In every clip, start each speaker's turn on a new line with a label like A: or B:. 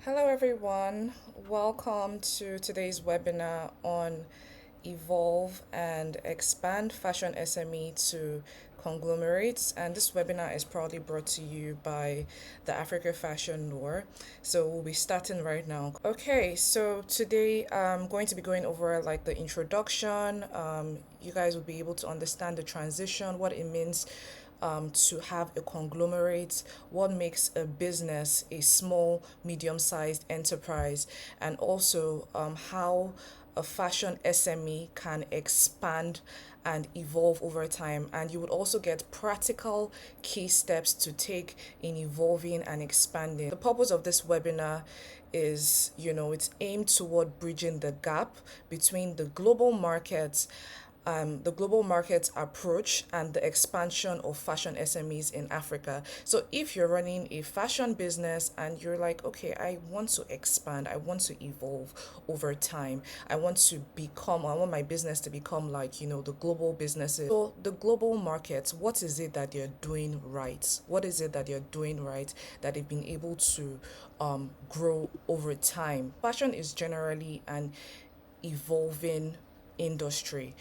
A: Hello, everyone. Welcome to today's webinar on Evolve and Expand Fashion SME to Conglomerates. And this webinar is proudly brought to you by the Africa Fashion Noir. So we'll be starting right now. Okay, so today I'm going to be going over like the introduction. You guys will be able to understand the transition, what it means to have a conglomerate, what makes a business a small, medium sized enterprise, and also how a fashion SME can expand and evolve over time. And you would also get practical key steps to take in evolving and expanding. The purpose of this webinar is, it's aimed toward bridging the gap between the global market approach and the expansion of fashion SMEs in Africa. So if you're running a fashion business and you're like, okay, I want to expand, I want to evolve over time, I want my business to become like, the global businesses. So the global markets, what is it that they're doing right? What is it that they're doing right that they've been able to grow over time? Fashion is generally an evolving industry.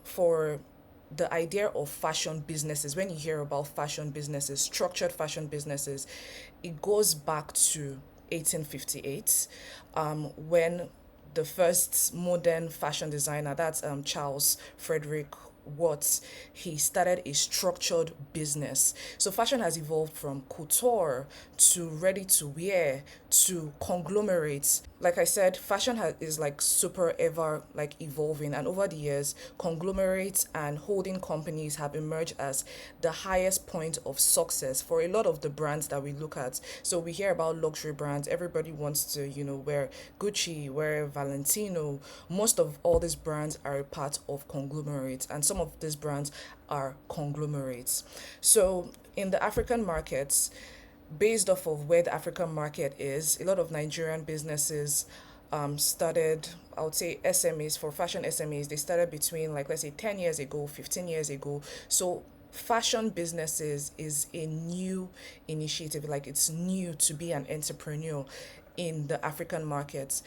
A: For the idea of fashion businesses, when you hear about fashion businesses, structured fashion businesses, it goes back to 1858, when the first modern fashion designer, that's Charles Frederick Watts, he started a structured business. So fashion has evolved from couture to ready to wear to conglomerates. Like I said, is like super ever like evolving, and over the years, conglomerates and holding companies have emerged as the highest point of success for a lot of the brands that we look at. So we hear about luxury brands. Everybody wants to, wear Gucci, wear Valentino. Most of all these brands are a part of conglomerates, and some of these brands are conglomerates. So in the African markets, based off of where the African market is, a lot of Nigerian businesses started, I would say SMEs, for fashion SMEs, they started between like, let's say 10 years ago, 15 years ago. So fashion businesses is a new initiative, like it's new to be an entrepreneur in the African markets.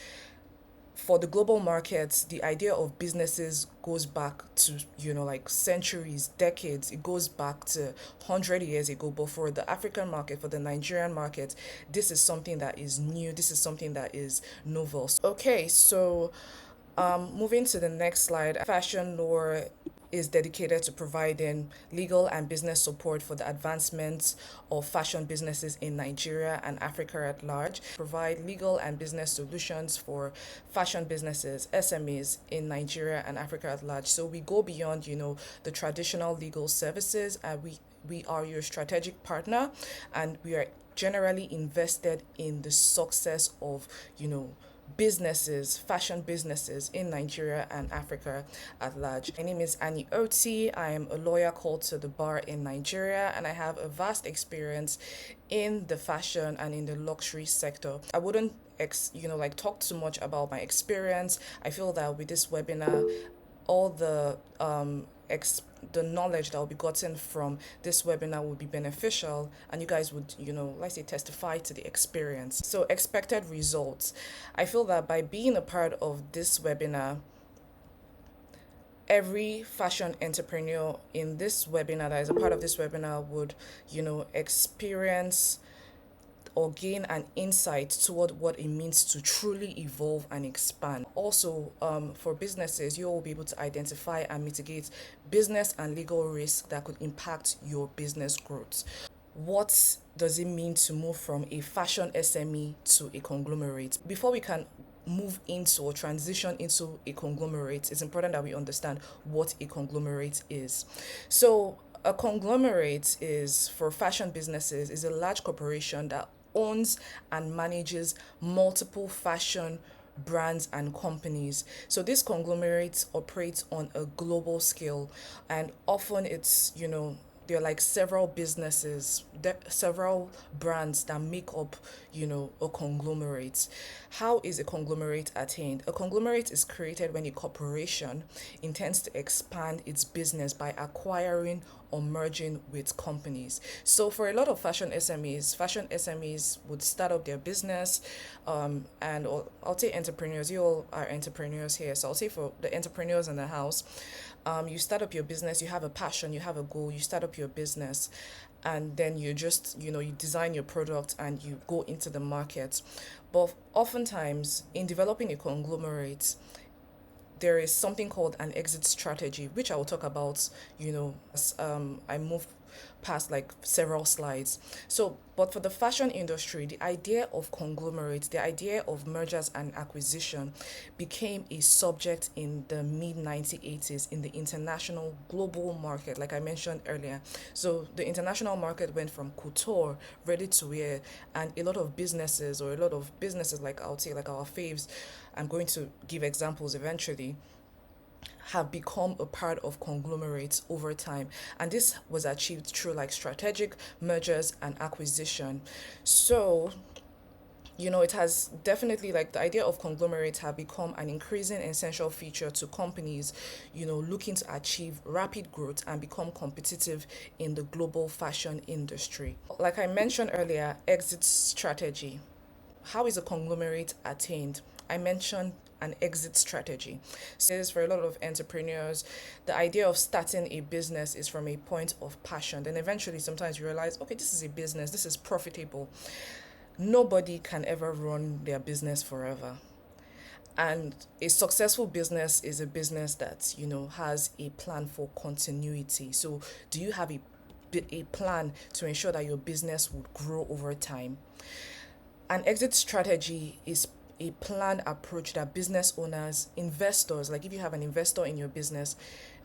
A: For the global markets, the idea of businesses goes back to, like centuries, decades. It goes back to 100 years ago. But for the African market, for the Nigerian market, this is something that is new. This is something that is novel. Okay, so moving to the next slide, Fashion Law is dedicated to providing legal and business support for the advancement of fashion businesses in Nigeria and Africa at large. Provide legal and business solutions for fashion businesses, SMEs in Nigeria and Africa at large. So we go beyond, the traditional legal services, and we are your strategic partner, and we are generally invested in the success of, fashion businesses in Nigeria and Africa at large. My name is Annie Oti. I am a lawyer called to the bar in Nigeria, and I have a vast experience in the fashion and in the luxury sector. I wouldn't talk too much about my experience. I feel that with this webinar, all the knowledge that will be gotten from this webinar would be beneficial, and you guys would, let's say, testify to the experience. So expected results. I feel that by being a part of this webinar, every fashion entrepreneur in this webinar that is a part of this webinar would, experience or gain an insight toward what it means to truly evolve and expand. Also, for businesses, you will be able to identify and mitigate business and legal risks that could impact your business growth. What does it mean to move from a fashion SME to a conglomerate? Before we can move into or transition into a conglomerate, it's important that we understand what a conglomerate is. So a conglomerate is, for fashion businesses, is a large corporation that owns and manages multiple fashion brands and companies. So this conglomerate operates on a global scale, and often it's, there are like several businesses, several brands that make up, a conglomerate. How is a conglomerate attained? A conglomerate is created when a corporation intends to expand its business by acquiring or merging with companies. So for a lot of fashion SMEs would start up their business, and I'll say entrepreneurs. You all are entrepreneurs here, so I'll say for the entrepreneurs in the house, you start up your business. You have a passion, you have a goal. You start up your business, and then you just you design your product and you go into the market. But oftentimes in developing a conglomerate, there is something called an exit strategy, which I will talk about, as I move past like several slides. So, but for the fashion industry, the idea of conglomerates, the idea of mergers and acquisition became a subject in the mid 1980s in the international global market, like I mentioned earlier. So, the international market went from couture, ready to wear, and a lot of businesses, like I would say, like our faves, I'm going to give examples eventually, have become a part of conglomerates over time. And this was achieved through like strategic mergers and acquisition. So, it has definitely, like, the idea of conglomerates have become an increasing essential feature to companies, looking to achieve rapid growth and become competitive in the global fashion industry. Like I mentioned earlier, exit strategy. How is a conglomerate attained? I mentioned an exit strategy. So for a lot of entrepreneurs, the idea of starting a business is from a point of passion. Then eventually sometimes you realize, okay, this is a business, this is profitable. Nobody can ever run their business forever. And a successful business is a business that, has a plan for continuity. So do you have a plan to ensure that your business would grow over time? An exit strategy is a planned approach that business owners, investors, like if you have an investor in your business,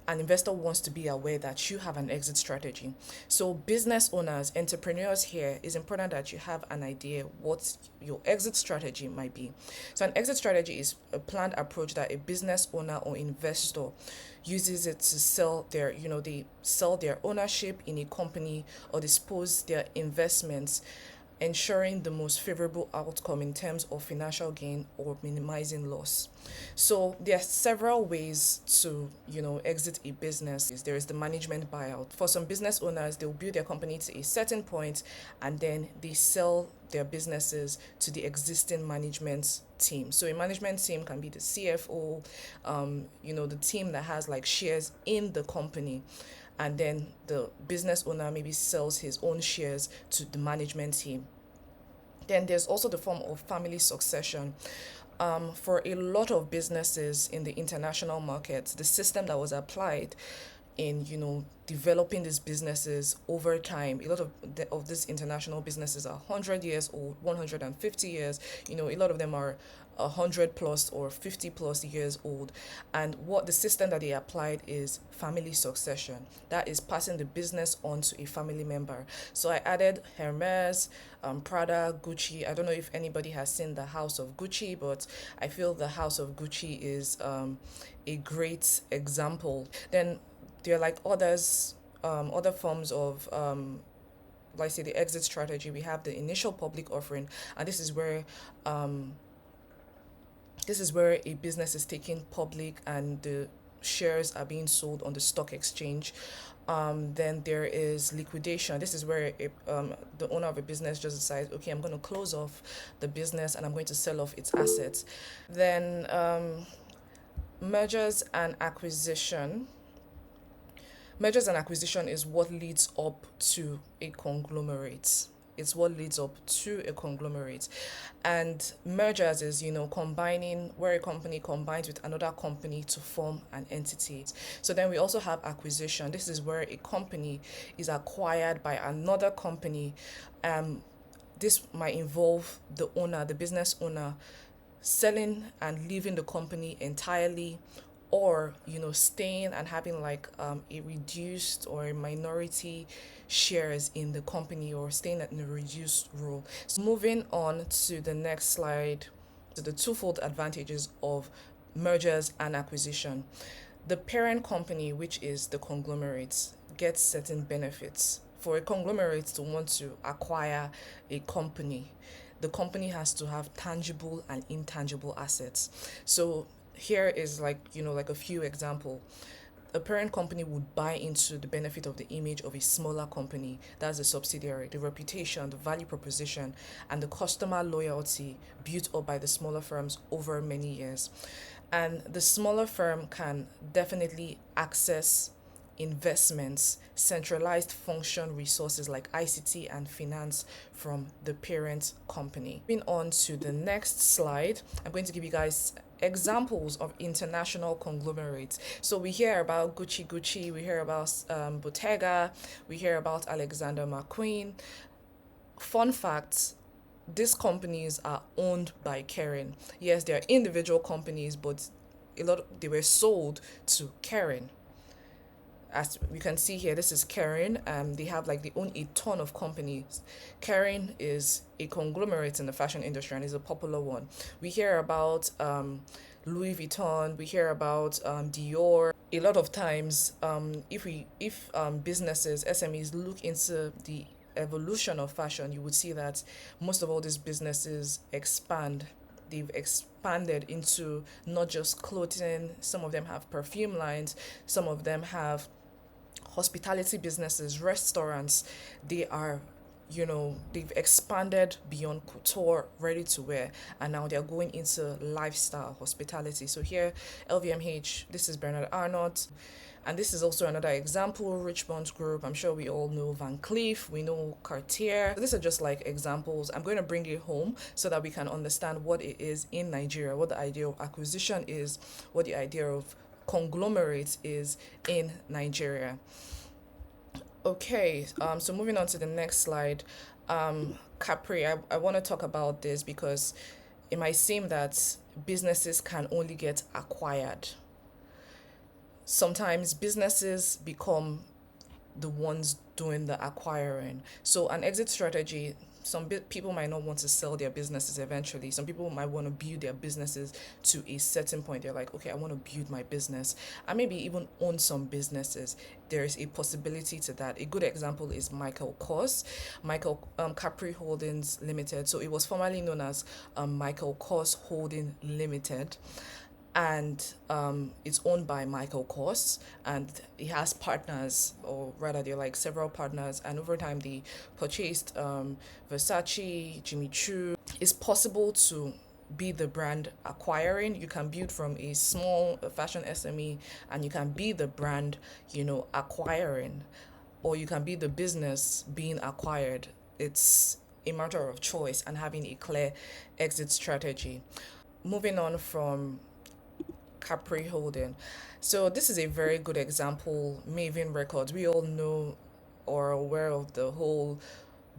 A: an investor wants to be aware that you have an exit strategy. So, business owners, entrepreneurs here, it's important that you have an idea what your exit strategy might be. So, an exit strategy is a planned approach that a business owner or investor uses it to sell they sell their ownership in a company or dispose their investments, ensuring the most favorable outcome in terms of financial gain or minimizing loss. So there are several ways to, exit a business. There is the management buyout. For some business owners, they'll build their company to a certain point and then they sell their businesses to the existing management team. So a management team can be the CFO, the team that has like shares in the company, and then the business owner maybe sells his own shares to the management team. Then there's also the form of family succession. For a lot of businesses in the international markets, the system that was applied in developing these businesses over time, a lot of these international businesses are 100 years old, 150 years. A lot of them are 100 plus or 50 plus years old. And what the system that they applied is family succession, that is passing the business on to a family member. So I added Hermes, Prada, Gucci. I don't know if anybody has seen the House of Gucci, but I feel the House of Gucci is a great example. Then there are like other forms of like say the exit strategy. We have the initial public offering, and this is where a business is taken public and the shares are being sold on the stock exchange. Then there is liquidation. This is where the owner of a business just decides, okay, I'm going to close off the business and I'm going to sell off its assets. Then mergers and acquisition. Mergers and acquisition is what leads up to a conglomerate. It's what leads up to a conglomerate. And mergers is, combining, where a company combines with another company to form an entity. So then we also have acquisition. This is where a company is acquired by another company. This might involve the business owner, selling and leaving the company entirely, or staying and having like a reduced or a minority shares in the company, or staying in a reduced role. So moving on to the next slide, to the twofold advantages of mergers and acquisition. The parent company, which is the conglomerate, get certain benefits. For a conglomerate to want to acquire a company, the company has to have tangible and intangible assets. So here is like, like a few example. A parent company would buy into the benefit of the image of a smaller company, that's a subsidiary, the reputation, the value proposition, and the customer loyalty built up by the smaller firms over many years. And the smaller firm can definitely access investments, centralized function resources like ICT and finance from the parent company. Moving on to the next slide, I'm going to give you guys examples of international conglomerates. So we hear about Gucci, we hear about Bottega, we hear about Alexander McQueen. Fun facts, these companies are owned by Kering. Yes, they are individual companies, but they were sold to Kering. As we can see here, this is Kering. They have like they own a ton of companies. Kering is a conglomerate in the fashion industry and is a popular one. We hear about Louis Vuitton. We hear about Dior. A lot of times, if businesses, SMEs look into the evolution of fashion, you would see that most of all these businesses expand. They've expanded into not just clothing. Some of them have perfume lines. Some of them have hospitality businesses, restaurants. They are, they've expanded beyond couture, ready to wear, and now they're going into lifestyle, hospitality. So here, LVMH, this is Bernard Arnault. And this is also another example, Richmond Group. I'm sure we all know Van Cleef, we know Cartier. These are just like examples. I'm going to bring it home so that we can understand what it is in Nigeria, what the idea of acquisition is, what the idea of conglomerate is in Nigeria. Okay, so moving on to the next slide. Capri, I want to talk about this because it might seem that businesses can only get acquired. Sometimes businesses become the ones doing the acquiring. So an exit strategy, people might not want to sell their businesses eventually. Some people might want to build their businesses to a certain point. They're like, okay, I want to build my business and maybe even own some businesses. There is a possibility to that. A good example is Michael Kors, Michael Capri Holdings Limited. So it was formerly known as Michael Kors Holding Limited, and it's owned by Michael Kors, and he has partners, or rather, they're like several partners, and over time they purchased Versace, Jimmy Choo. It's possible to be the brand acquiring. You can build from a small fashion SME, and you can be the brand, acquiring, or you can be the business being acquired. It's a matter of choice and having a clear exit strategy. Moving on from Capri Holding. So this is a very good example, Maven Records. We all know or are aware of the whole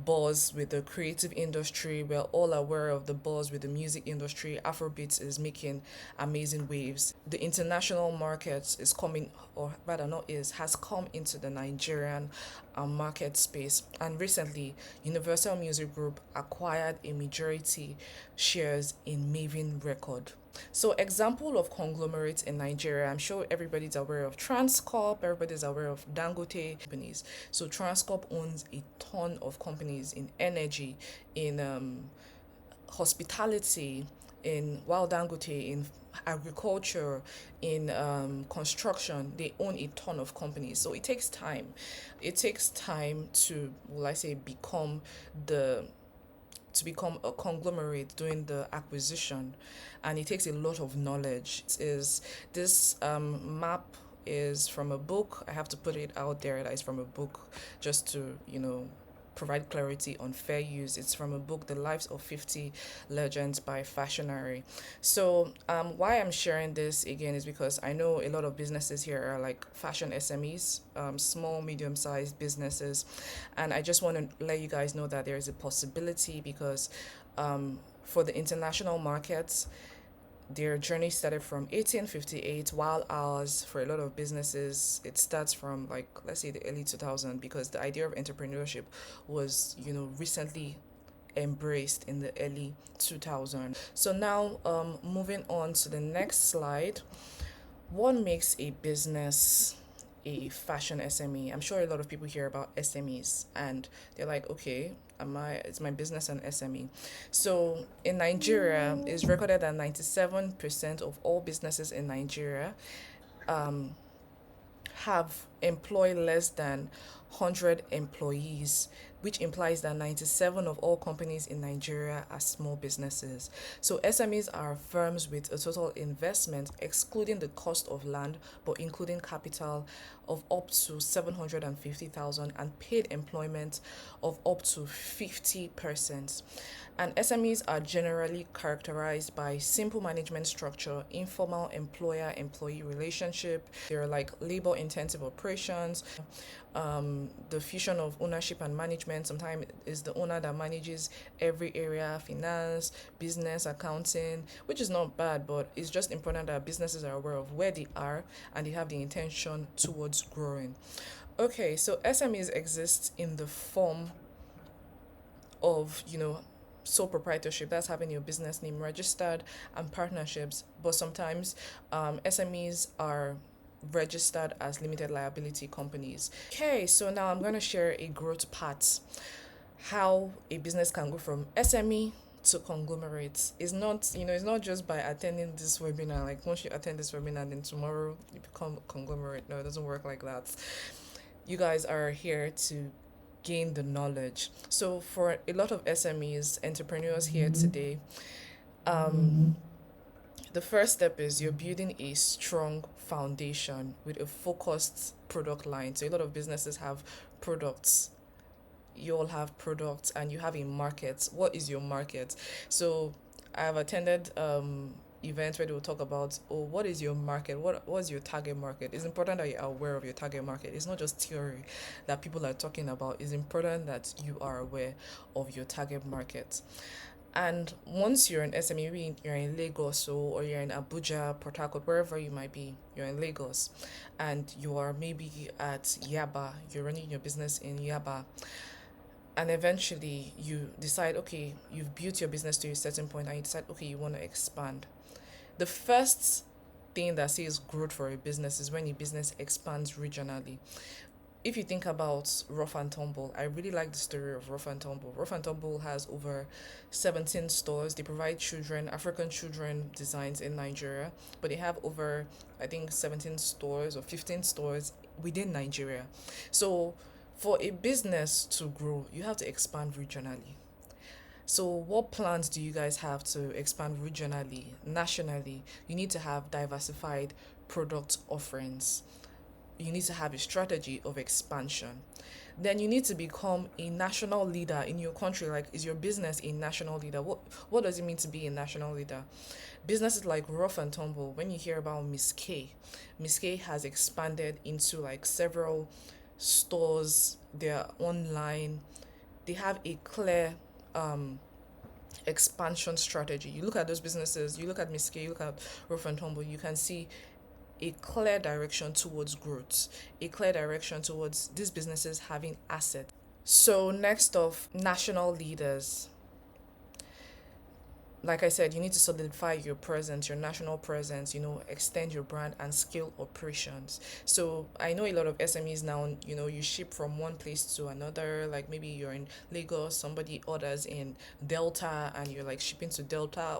A: buzz with the creative industry. We're all aware of the buzz with the music industry. Afrobeats is making amazing waves. The international market is coming, or rather not is, has come into the Nigerian market space. And recently, Universal Music Group acquired a majority shares in Maven Record. So example of conglomerates in Nigeria, I'm sure everybody's aware of Transcorp, everybody's aware of Dangote companies. So Transcorp owns a ton of companies in energy, in hospitality, in Wild Dangote, in agriculture, in construction. They own a ton of companies. So it takes time. It takes time to, will I say, become a conglomerate doing the acquisition, and it takes a lot of knowledge. This map is from a book. I have to put it out there that it's from a book just to provide clarity on fair use. It's from a book, The Lives of 50 Legends by Fashionary. So why I'm sharing this again is because I know a lot of businesses here are like fashion SMEs, small, medium-sized businesses. And I just want to let you guys know that there is a possibility because for the international markets, their journey started from 1858, while ours, for a lot of businesses, it starts from like, let's say, the early 2000s, because the idea of entrepreneurship was, recently embraced in the early 2000s. So now, moving on to the next slide, what makes a business a fashion SME? I'm sure a lot of people hear about SMEs and they're like, okay, is my business an SME? So in Nigeria, it's recorded that 97% of all businesses in Nigeria have employ less than 100 employees, which implies that 97 of all companies in Nigeria are small businesses. So SMEs are firms with a total investment, excluding the cost of land, but including capital, of up to 750,000 and paid employment of up to 50 persons. And SMEs are generally characterized by simple management structure, informal employer employee relationship. They're like labor intensive operations, the fusion of ownership and management. Sometimes it's the owner that manages every area: finance, business, accounting, which is not bad, but it's just important that businesses are aware of where they are and they have the intention towards growing. Okay, so SMEs exist in the form of, sole proprietorship, that's having your business name registered, and partnerships, but sometimes SMEs are registered as limited liability companies. Okay, so now I'm going to share a growth path, how a business can go from SME to conglomerate. It's not just by attending this webinar, like once you attend this webinar then tomorrow you become a conglomerate. No, it doesn't work like that. You guys are here to gain the knowledge. So for a lot of SMEs, entrepreneurs here today, the first step is you're building a strong foundation with a focused product line. So a lot of businesses have products. You all have products and you have a market. What is your market? So I've attended events where they will talk about, oh, what is your market? What's your target market? It's important that you're aware of your target market. It's not just theory that people are talking about. It's important that you are aware of your target market. And once you're an SME, maybe you're in Lagos or you're in Abuja, Port Harcourt, wherever you might be, you're in Lagos, and you are maybe at Yaba, you're running your business in Yaba, and eventually you decide, okay, you've built your business to a certain point and you decide, okay, you want to expand. The first thing that says growth for a business is when a business expands regionally. If you think about Rough and Tumble, I really like the story of Rough and Tumble. Rough and Tumble has over 17 stores. They provide African children designs in Nigeria, but they have over, I think, 17 stores or 15 stores within Nigeria. So for a business to grow, you have to expand regionally. So what plans do you guys have to expand regionally, nationally? You need to have diversified product offerings. You need to have a strategy of expansion. Then you need to become a national leader in your country. Like, is your business a national leader? What does it mean to be a national leader? Businesses like Rough and Tumble, when you hear about Miss K has expanded into like several stores. They're online. They have a clear expansion strategy. You look at those businesses, you look at Miss K, you look at Rough and Tumble, you can see a clear direction towards growth, a clear direction towards these businesses having assets. So next off, national leaders. Like I said, you need to solidify your presence, your national presence, extend your brand and scale operations. So I know a lot of SMEs now, you ship from one place to another, like maybe you're in Lagos, somebody orders in Delta and you're like shipping to Delta,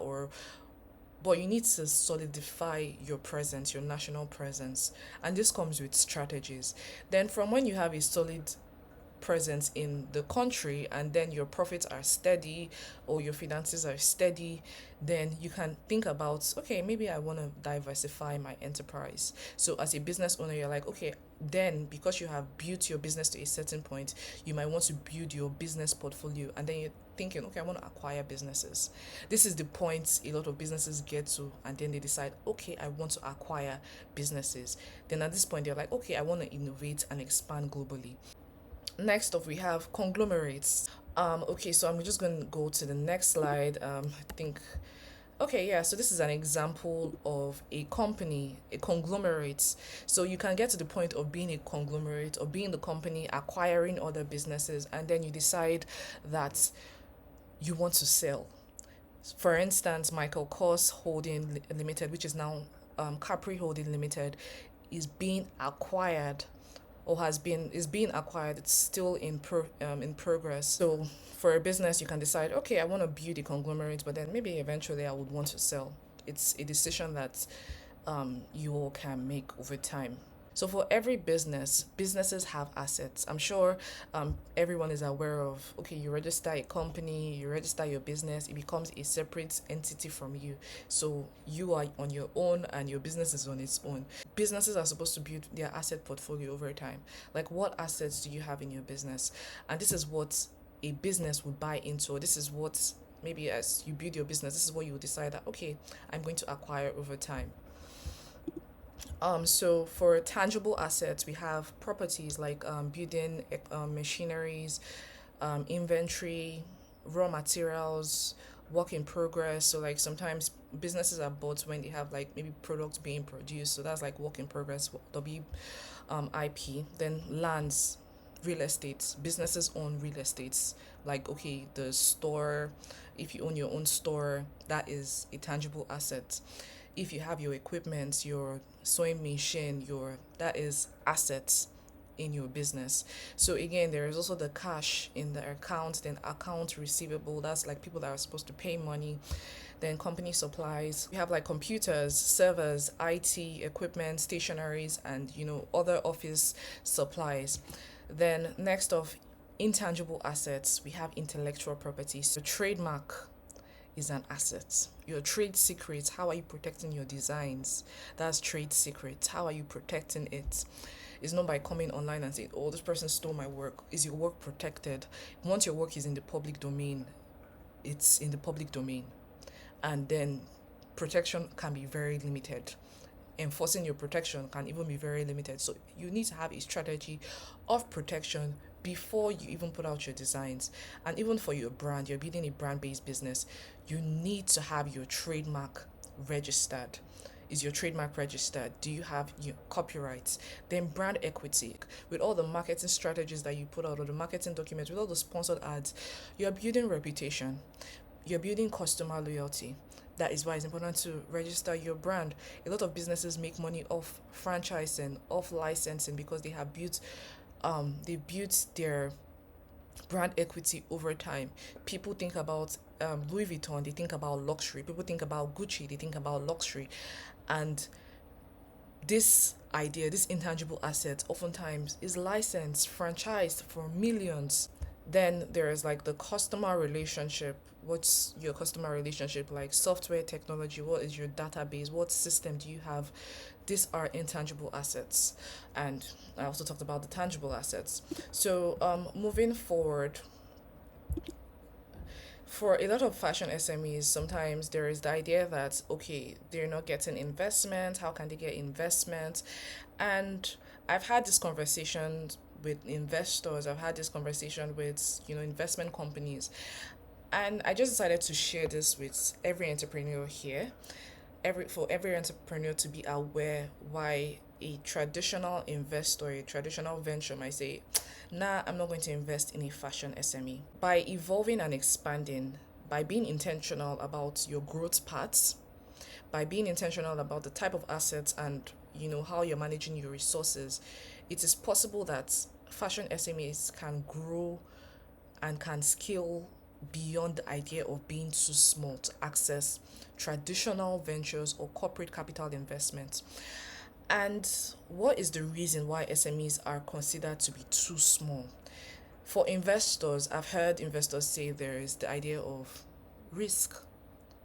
A: but you need to solidify your presence, your national presence. And this comes with strategies. Then from when you have a solid presence in the country and then your profits are steady or your finances are steady, then you can think about, okay, maybe I want to diversify my enterprise. So as a business owner, you're like, okay, then because you have built your business to a certain point, you might want to build your business portfolio, and then you're thinking, okay, I want to acquire businesses. This is the point a lot of businesses get to, and then they decide, okay, I want to acquire businesses. Then at this point, they're like, okay, I want to innovate and expand globally. Next up, we have conglomerates. Okay, so I'm just going to go to the next slide. I think, okay, yeah, so this is an example of a company, a conglomerate. So you can get to the point of being a conglomerate or being the company acquiring other businesses, and then you decide that you want to sell. For instance, Michael Kors Holding Limited, which is now Capri Holding Limited, is being acquired or is being acquired. It's still in progress. So for a business, you can decide, okay, I want to build a conglomerate, but then maybe eventually I would want to sell. It's a decision that you all can make over time. So for every business, businesses have assets. I'm sure everyone is aware of, okay, you register a company, you register your business, it becomes a separate entity from you. So you are on your own and your business is on its own. Businesses are supposed to build their asset portfolio over time. Like, what assets do you have in your business? And this is what a business would buy into. This is what, maybe as you build your business, this is what you decide that, okay, I'm going to acquire over time. So for tangible assets, we have properties like building machineries, inventory, raw materials, work in progress. So like sometimes businesses are bought when they have like maybe products being produced. So that's like work in progress, IP. Then lands, real estate. Businesses own real estates. Like, okay, the store, if you own your own store, that is a tangible asset. If you have your equipment, your sewing machine, your that is assets in your business. So again, there is also the cash in the account, then account receivable. That's like people that are supposed to pay money. Then company supplies. We have like computers, servers, IT equipment, stationaries, and other office supplies. Then next off, intangible assets. We have intellectual property. So trademark is an asset. Your trade secrets, how are you protecting your designs? That's trade secrets. How are you protecting it? It's not by coming online and saying, oh, this person stole my work. Is your work protected? Once your work is in the public domain, it's in the public domain. And then protection can be very limited. Enforcing your protection can even be very limited. So you need to have a strategy of protection before you even put out your designs. And even for your brand, you're building a brand-based business, you need to have your trademark registered. Is your trademark registered? Do you have your copyrights? Then brand equity. With all the marketing strategies that you put out, or the marketing documents, with all the sponsored ads, you're building reputation. You're building customer loyalty. That is why it's important to register your brand. A lot of businesses make money off franchising, off licensing, because they built their brand equity over time. People think about Louis Vuitton, they think about luxury. People think about Gucci, they think about luxury. And this idea, this intangible asset, oftentimes is licensed, franchised for millions. Then there is like the customer relationship. What's your customer relationship like? Software, technology, what is your database? What system do you have? These are intangible assets. And I also talked about the tangible assets. So moving forward, for a lot of fashion SMEs, sometimes there is the idea that, okay, they're not getting investment. How can they get investment? And I've had this conversation with investors, I've had this conversation with, investment companies. And I just decided to share this with every entrepreneur here. For every entrepreneur to be aware why a traditional investor, a traditional venture might say, nah, I'm not going to invest in a fashion SME. By evolving and expanding, by being intentional about your growth paths, by being intentional about the type of assets and how you're managing your resources, it is possible that fashion SMEs can grow and can scale beyond the idea of being too small to access traditional ventures or corporate capital investments. And what is the reason why SMEs are considered to be too small? For investors, I've heard investors say there is the idea of risk.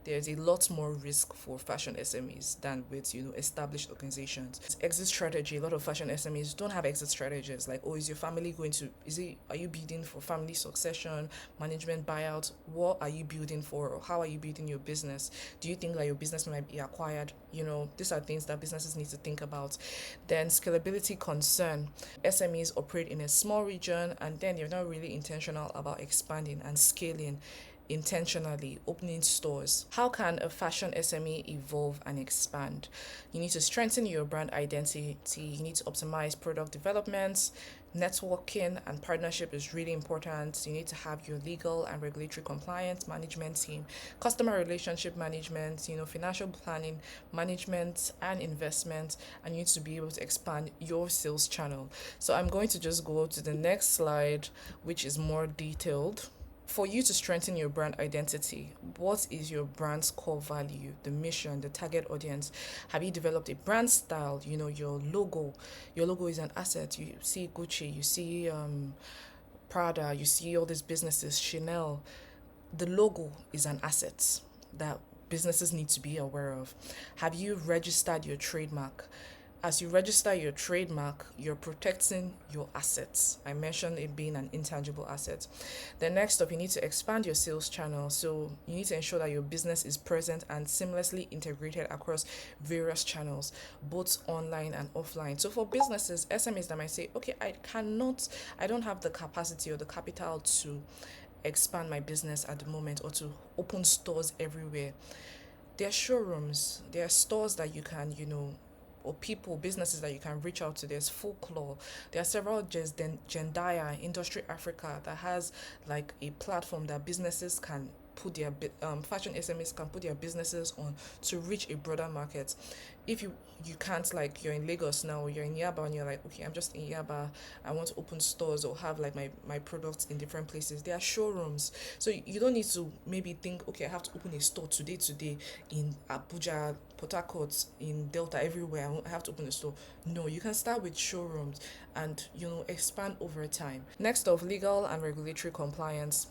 A: There's a lot more risk for fashion SMEs than with established organizations. Exit strategy. A lot of fashion SMEs don't have exit strategies. Like, oh, is your family are you building for family succession, management buyout? What are you building for? Or how are you building your business? Do you think that your business might be acquired? These are things that businesses need to think about. Then scalability concern. SMEs operate in a small region, and then you're not really intentional about expanding and scaling intentionally, opening stores. How can a fashion SME evolve and expand? You need to strengthen your brand identity, you need to optimize product development, networking and partnership is really important. You need to have your legal and regulatory compliance management team, customer relationship management, financial planning, management and investment, and you need to be able to expand your sales channel. So I'm going to just go to the next slide, which is more detailed. For you to strengthen your brand identity, what is your brand's core value, the mission, the target audience? Have you developed a brand style? Your logo. Your logo is an asset. You see Gucci, you see Prada, you see all these businesses, Chanel. The logo is an asset that businesses need to be aware of. Have you registered your trademark? As you register your trademark, you're protecting your assets. I mentioned it being an intangible asset. Then next up, you need to expand your sales channel. So you need to ensure that your business is present and seamlessly integrated across various channels, both online and offline. So for businesses, SMEs that might say, okay, I don't have the capacity or the capital to expand my business at the moment or to open stores everywhere. There are showrooms, there are stores that you can, or people, businesses that you can reach out to. There's Folklore. There are several Gendaya, Industry Africa, that has like a platform that businesses can put their fashion SMEs can put their businesses on to reach a broader market. If you can't, like, you're in Lagos now, or you're in Yaba and you're like, okay, I'm just in Yaba, I want to open stores or have like my products in different places. There are showrooms, so you don't need to maybe think, okay, I have to open a store today in Abuja, Port Harcourt, in Delta, everywhere. I have to open a store. No, you can start with showrooms and expand over time. Next of legal and regulatory compliance.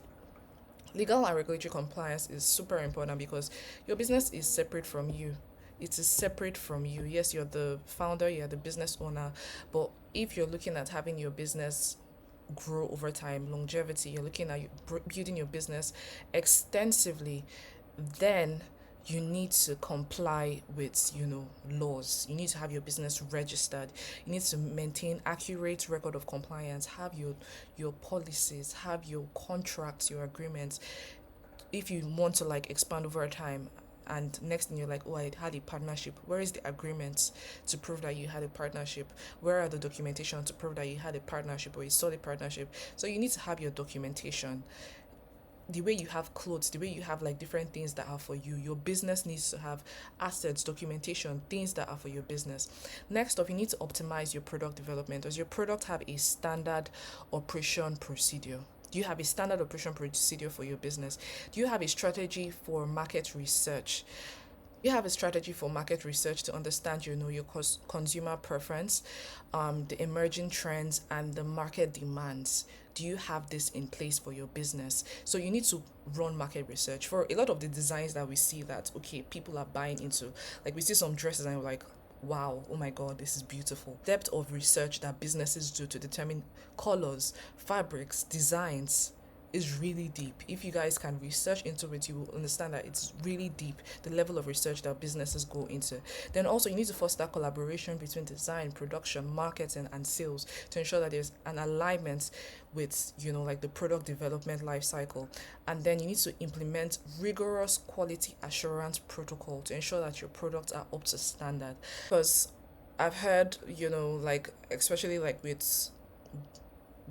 A: Legal and regulatory compliance is super important because your business is separate from you. It is separate from you. Yes, you're the founder, you're the business owner, but if you're looking at having your business grow over time, longevity, you're looking at building your business extensively, then you need to comply with laws. You need to have your business registered. You need to maintain accurate record of compliance, have your policies, have your contracts, your agreements. If you want to like expand over time, and next thing you're like, oh, I had a partnership, where is the agreement to prove that you had a partnership? Where are the documentation to prove that you had a partnership or a solid partnership? So you need to have your documentation. The way you have clothes, the way you have like different things that are for you, your business needs to have assets, documentation, things that are for your business. Next up, you need to optimize your product development. Does your product have a standard operation procedure? Do you have a standard operation procedure for your business? Do you have a strategy for market research? You have a strategy for market research to understand your consumer preference, the emerging trends and the market demands. Do you have this in place for your business? So you need to run market research for a lot of the designs that we see that, okay, people are buying into. Like, we see some dresses and we're like, wow, oh my god, this is beautiful. Depth of research that businesses do to determine colors, fabrics, designs is really deep. If you guys can research into it, you will understand that it's really deep, the level of research that businesses go into. Then also, you need to foster collaboration between design, production, marketing, and sales to ensure that there's an alignment with like the product development life cycle. And then you need to implement rigorous quality assurance protocol to ensure that your products are up to standard. Because I've heard, like, especially like with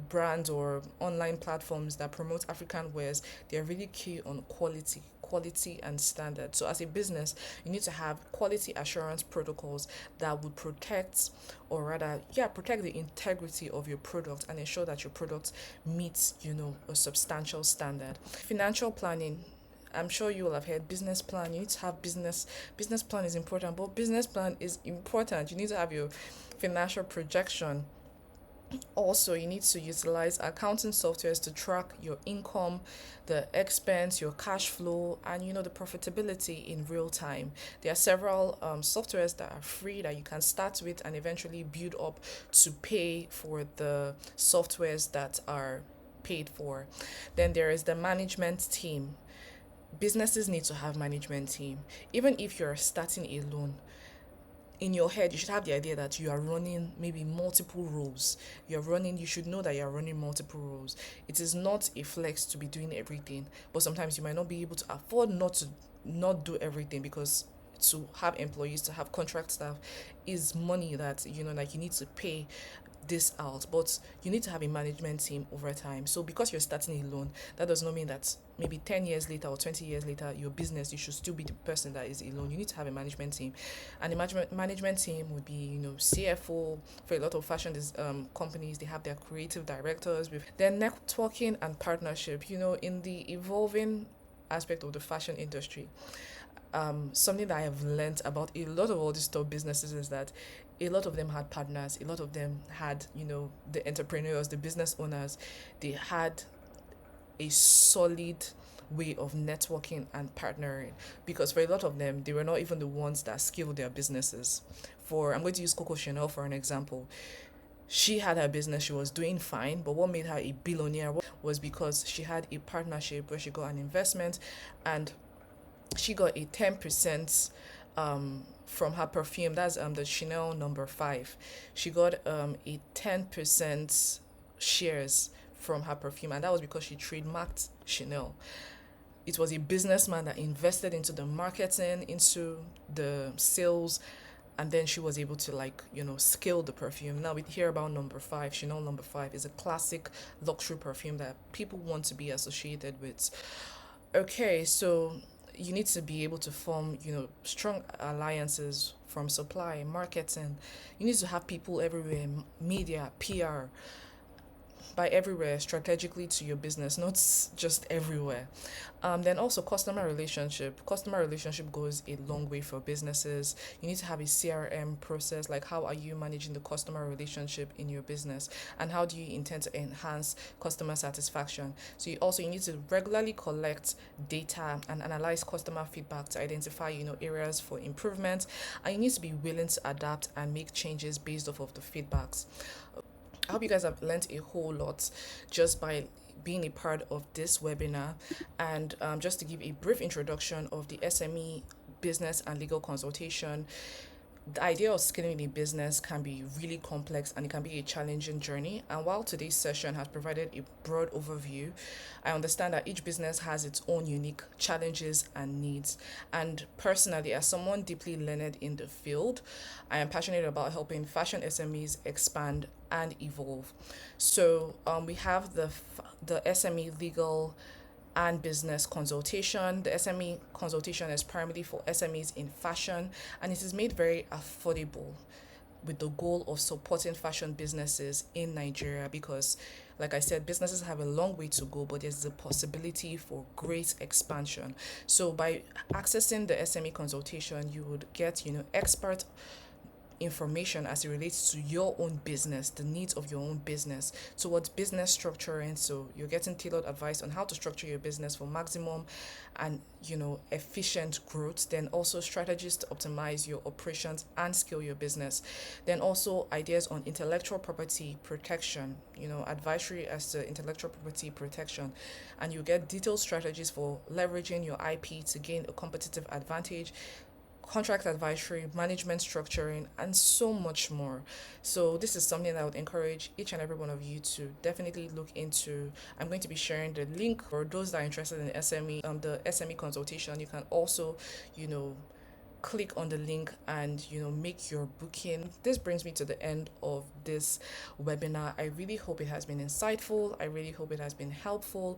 A: brands or online platforms that promote African wares, they're really key on quality and standard. So as a business, you need to have quality assurance protocols that would protect, or rather, protect the integrity of your product and ensure that your product meets, a substantial standard. Financial planning. I'm sure you will have heard business plan. You need to have business plan is important, but business plan is important. You need to have your financial projection. Also, you need to utilize accounting softwares to track your income, the expense, your cash flow, and the profitability in real time. There are several softwares that are free that you can start with and eventually build up to pay for the softwares that are paid for. Then there is the management team. Businesses need to have management team. Even if you're starting alone, in your head, you should have the idea that you are running maybe multiple roles. You should know that you're running multiple roles. It is not a flex to be doing everything, but sometimes you might not be able to afford not do everything, because to have employees, to have contract staff is money that, like, you need to pay this out. But you need to have a management team over time. So because you're starting alone, that does not mean that maybe 10 years later or 20 years later, your business, you should still be the person that is alone. You need to have a management team. And the management team would be, CFO. For a lot of fashion companies, they have their creative directors with their networking and partnership. In the evolving aspect of the fashion industry, something that I have learned about a lot of all these top businesses is that a lot of them had partners, a lot of them had, the entrepreneurs, the business owners, they had a solid way of networking and partnering, because for a lot of them, they were not even the ones that scaled their businesses. I'm going to use Coco Chanel for an example. She had her business, she was doing fine, but what made her a billionaire was because she had a partnership where she got an investment, and she got a 10% from her perfume. That's the Chanel number 5. She got a 10% shares from her perfume, and that was because she trademarked Chanel. It was a businessman that invested into the marketing, into the sales, and then she was able to, like, scale the perfume. Now we hear about number 5. Chanel number 5 is a classic luxury perfume that people want to be associated with. Okay, so you need to be able to form, strong alliances from supply, marketing. You need to have people everywhere, media, PR, by everywhere strategically to your business, not just everywhere. Then also customer relationship. Customer relationship goes a long way for businesses. You need to have a CRM process. Like, how are you managing the customer relationship in your business, and how do you intend to enhance customer satisfaction? So you need to regularly collect data and analyze customer feedback to identify, areas for improvement, and you need to be willing to adapt and make changes based off of the feedbacks. I hope you guys have learned a whole lot just by being a part of this webinar. And just to give a brief introduction of the SME business and legal consultation, the idea of scaling a business can be really complex and it can be a challenging journey. And while today's session has provided a broad overview, I understand that each business has its own unique challenges and needs. And personally, as someone deeply learned in the field, I am passionate about helping fashion SMEs expand and evolve. So we have the SME legal and business consultation. The SME consultation is primarily for SMEs in fashion, and it is made very affordable with the goal of supporting fashion businesses in Nigeria, because, like I said, businesses have a long way to go, but there's a possibility for great expansion. So by accessing the SME consultation, you would get, expert information as it relates to your own business, the needs of your own business, towards business structuring. So you're getting tailored advice on how to structure your business for maximum and, efficient growth. Then also strategies to optimize your operations and scale your business. Then also ideas on intellectual property protection, advisory as to intellectual property protection. And you get detailed strategies for leveraging your IP to gain a competitive advantage, contract advisory, management structuring, and so much more. So this is something that I would encourage each and every one of you to definitely look into. I'm going to be sharing the link for those that are interested in the SME consultation. You can also, you know, click on the link and make your booking. This brings me to the end of this webinar. I really hope it has been insightful. I really hope it has been helpful.